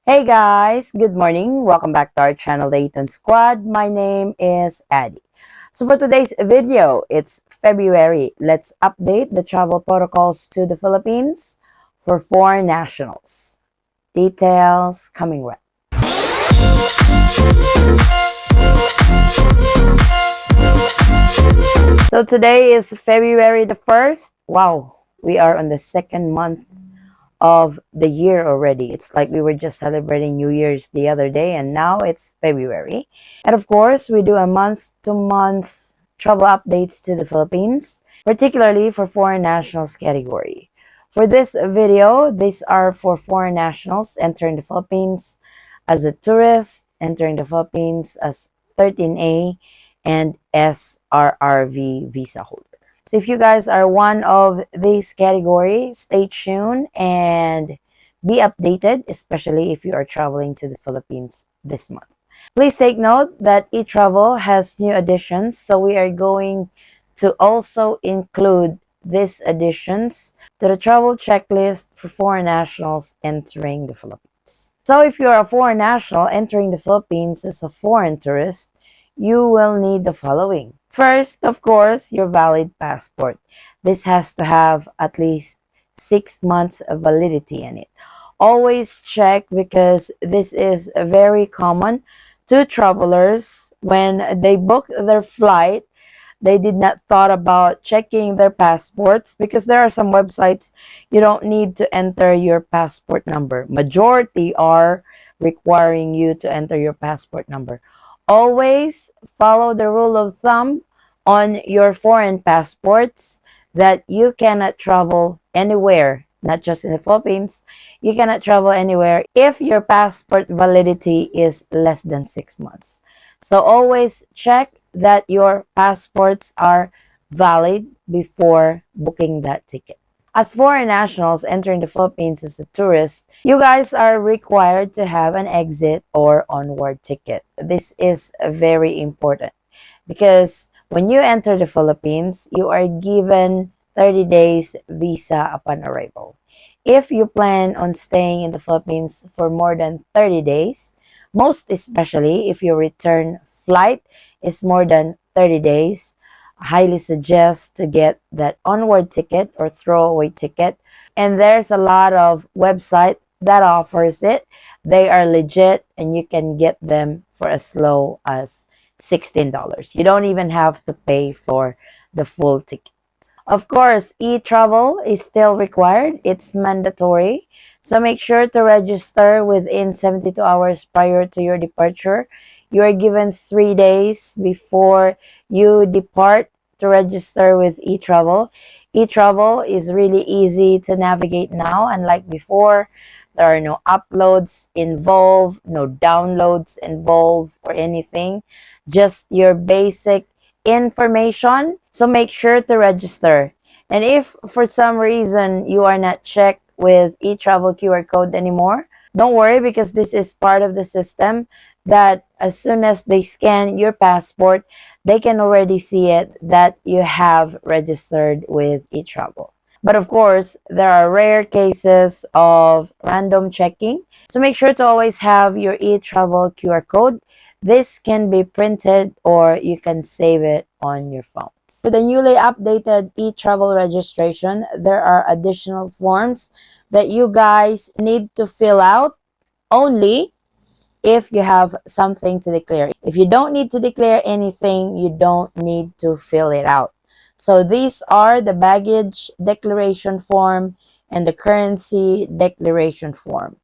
Hey guys, good morning. Welcome back to our channel, the Eaton Squad. My name is Addie. So for today's video, it's February. Let's update the travel protocols to the Philippines for foreign nationals. Details coming right. So today is February the 1st. Wow, we are on the second month of the year already. It's like we were just celebrating New Year's the other day, and now it's February. And of course, we do a month to month travel updates to the Philippines, particularly for foreign nationals category. For this video, these are for foreign nationals entering the Philippines as a tourist, entering the Philippines as 13A, and SRRV visa holder. So if you guys are one of these categories, stay tuned and be updated, especially if you are traveling to the Philippines this month. Please take note that eTravel has new additions, so we are going to also include these additions to the travel checklist for foreign nationals entering the Philippines. So if you are a foreign national entering the Philippines as a foreign tourist, you will need the following. First, of course, your valid passport. This has to have at least 6 months of validity in it. Always check because this is very common to travelers when they book their flight. They did not thought about checking their passports because there are some websites you don't need to enter your passport number. Majority are requiring you to enter your passport number. Always follow the rule of thumb on your foreign passports that you cannot travel anywhere, not just in the Philippines. You cannot travel anywhere if your passport validity is less than 6 months. So always check that your passports are valid before booking that ticket. As foreign nationals entering the Philippines as a tourist, you guys are required to have an exit or onward ticket. This is very important because when you enter the Philippines, you are given 30 days visa upon arrival. If you plan on staying in the Philippines for more than 30 days, most especially if your return flight is more than 30 days, I highly suggest to get that onward ticket or throwaway ticket. And there's a lot of website that offers it. They are legit and you can get them for as low as $16. You don't even have to pay for the full ticket. Of course, e-travel is still required. It's mandatory. So make sure to register within 72 hours prior to your departure. You are given 3 days before you depart to register with e-travel. E-travel is really easy to navigate now, unlike before. There are no uploads involved, no downloads involved or anything. Just your basic information. So make sure to register. And if for some reason you are not checked with e-travel QR code anymore, don't worry because this is part of the system that as soon as they scan your passport, they can already see it that you have registered with e-travel. But of course, there are rare cases of random checking. So make sure to always have your e-travel QR code. This can be printed or you can save it on your phone. For the newly updated e-travel registration, there are additional forms that you guys need to fill out only if you have something to declare. If you don't need to declare anything, you don't need to fill it out. So these are the baggage declaration form and the currency declaration form.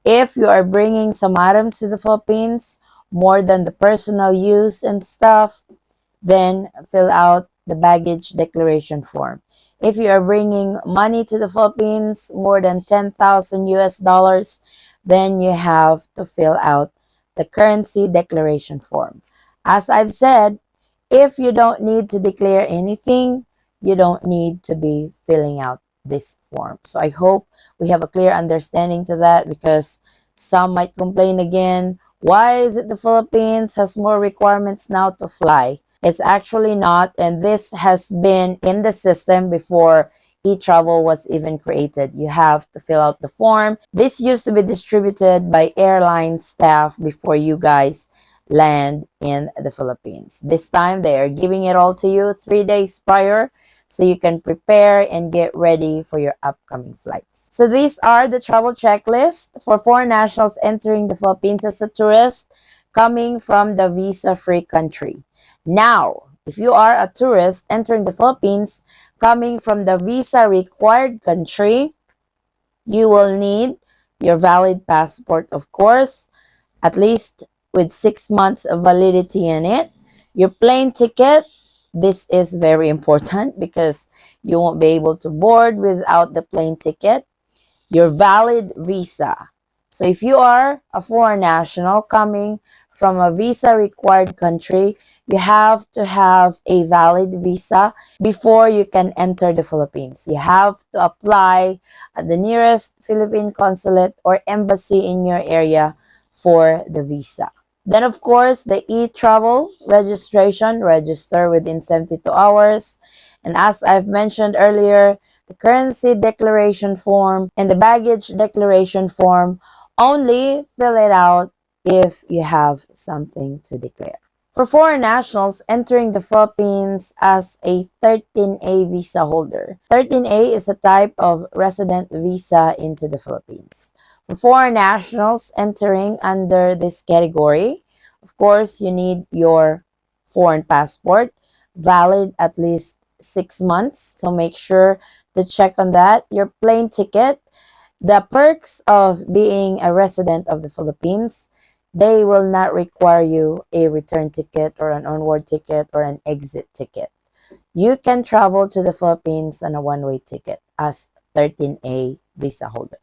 If you are bringing some items to the Philippines, more than the personal use and stuff, then fill out the baggage declaration form. If you are bringing money to the Philippines, more than 10,000 US dollars, then you have to fill out the currency declaration form. As I've said, if you don't need to declare anything, you don't need to be filling out this form. So I hope we have a clear understanding to that because some might complain again, why is it the Philippines has more requirements now to fly? It's actually not, and this has been in the system before e-travel was even created. You have to fill out the form. This used to be distributed by airline staff before you guys land in the Philippines. This time they are giving it all to you 3 days prior, so you can prepare and get ready for your upcoming flights. So these are the travel checklist for foreign nationals entering the Philippines as a tourist coming from the visa-free country. Now, if you are a tourist entering the Philippines coming from the visa-required country, you will need your valid passport, of course, at least with 6 months of validity in it. Your plane ticket, this is very important because you won't be able to board without the plane ticket. Your valid visa. So if you are a foreign national coming from a visa required country, you have to have a valid visa before you can enter the Philippines. You have to apply at the nearest Philippine consulate or embassy in your area for the visa. Then, of course, the e-travel registration, register within 72 hours. And as I've mentioned earlier, the currency declaration form and the baggage declaration form, only fill it out if you have something to declare. For foreign nationals entering the Philippines as a 13A visa holder, 13A is a type of resident visa into the Philippines. For foreign nationals entering under this category, of course, you need your foreign passport, valid at least 6 months. So make sure to check on that. Your plane ticket, the perks of being a resident of the Philippines, they will not require you a return ticket or an onward ticket or an exit ticket. You can travel to the Philippines on a one-way ticket as 13A visa holder.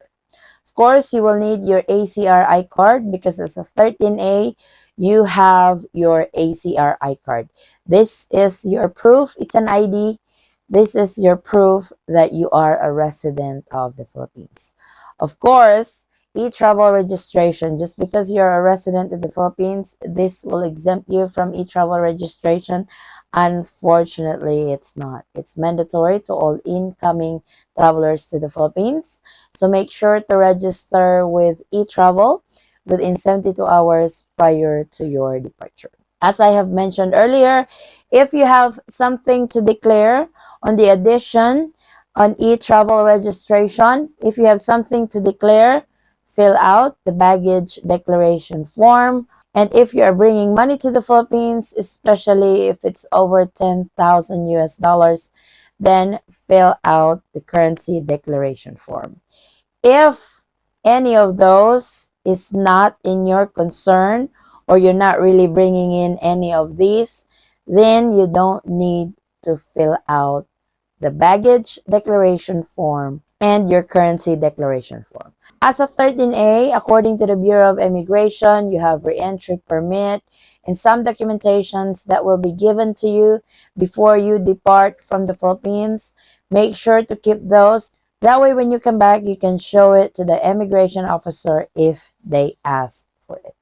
Of course, you will need your ACRI card because as a 13A, you have your ACRI card. This is your proof. It's an ID. This is your proof that you are a resident of the Philippines. Of course, e-travel registration. Just because you're a resident of the Philippines, this will exempt you from e-travel registration. Unfortunately, it's not. It's mandatory to all incoming travelers to the Philippines. So make sure to register with e-travel within 72 hours prior to your departure. As I have mentioned earlier, if you have something to declare on the addition on e-travel registration, if you have something to declare, fill out the baggage declaration form. And if you are bringing money to the Philippines, especially if it's over 10,000 US dollars, then fill out the currency declaration form. If any of those is not in your concern or you're not really bringing in any of these, then you don't need to fill out the baggage declaration form and your currency declaration form. As a 13A, according to the Bureau of Immigration, you have re-entry permit and some documentations that will be given to you before you depart from the Philippines. Make sure to keep those. That way, when you come back, you can show it to the immigration officer if they ask for it.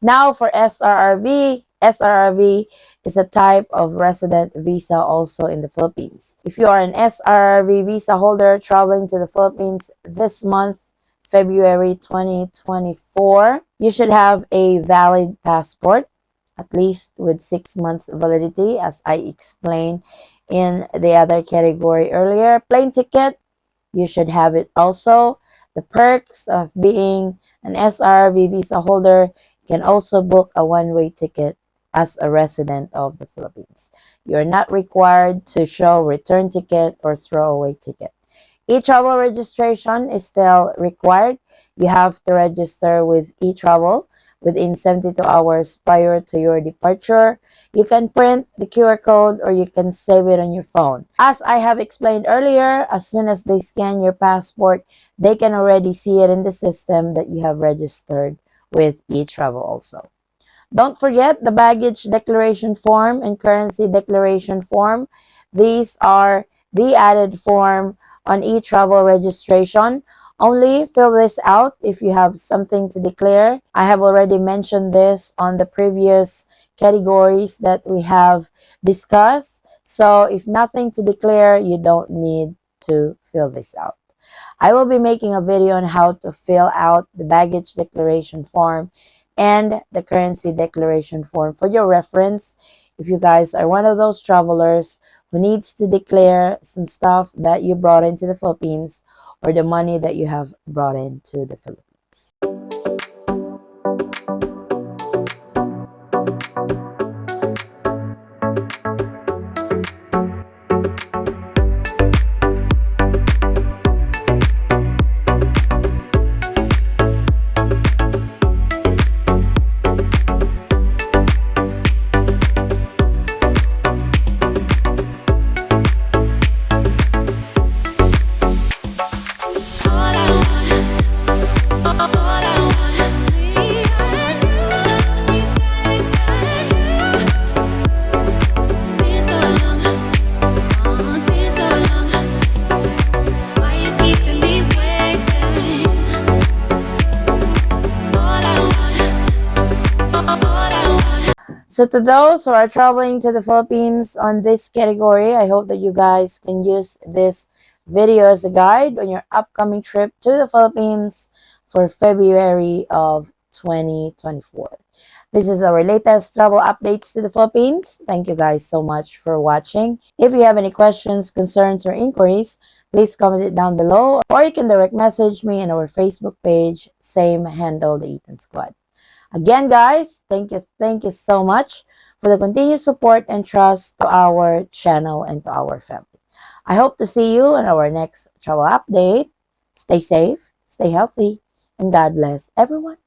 Now for SRRV, SRRV is a type of resident visa also in the Philippines. If you are an SRRV visa holder traveling to the Philippines this month, February 2024, you should have a valid passport, at least with 6 months validity, as I explained in the other category earlier. Plane ticket, you should have it also. The perks of being an SRV visa holder, you can also book a one-way ticket as a resident of the Philippines. You're not required to show return ticket or throwaway ticket. E-travel registration is still required. You have to register with e-travel within 72 hours prior to your departure. You can print the QR code or you can save it on your phone. As I have explained earlier, as soon as they scan your passport, they can already see it in the system that you have registered with e-travel also. Don't forget the baggage declaration form and currency declaration form. These are the added form on e-travel registration. Only fill this out if you have something to declare. I have already mentioned this on the previous categories that we have discussed. So if nothing to declare, you don't need to fill this out. I will be making a video on how to fill out the baggage declaration form and the currency declaration form for your reference. If you guys are one of those travelers who needs to declare some stuff that you brought into the Philippines or the money that you have brought into the Philippines. So to those who are traveling to the Philippines on this category, I hope that you guys can use this video as a guide on your upcoming trip to the Philippines for February of 2024. This is our latest travel updates to the Philippines. Thank you guys so much for watching. If you have any questions, concerns, or inquiries, please comment it down below, or you can direct message me on our Facebook page, same handle, the Eaton Squad. Again, guys, thank you so much for the continued support and trust to our channel and to our family. I hope to see you in our next travel update. Stay safe, stay healthy, and God bless everyone.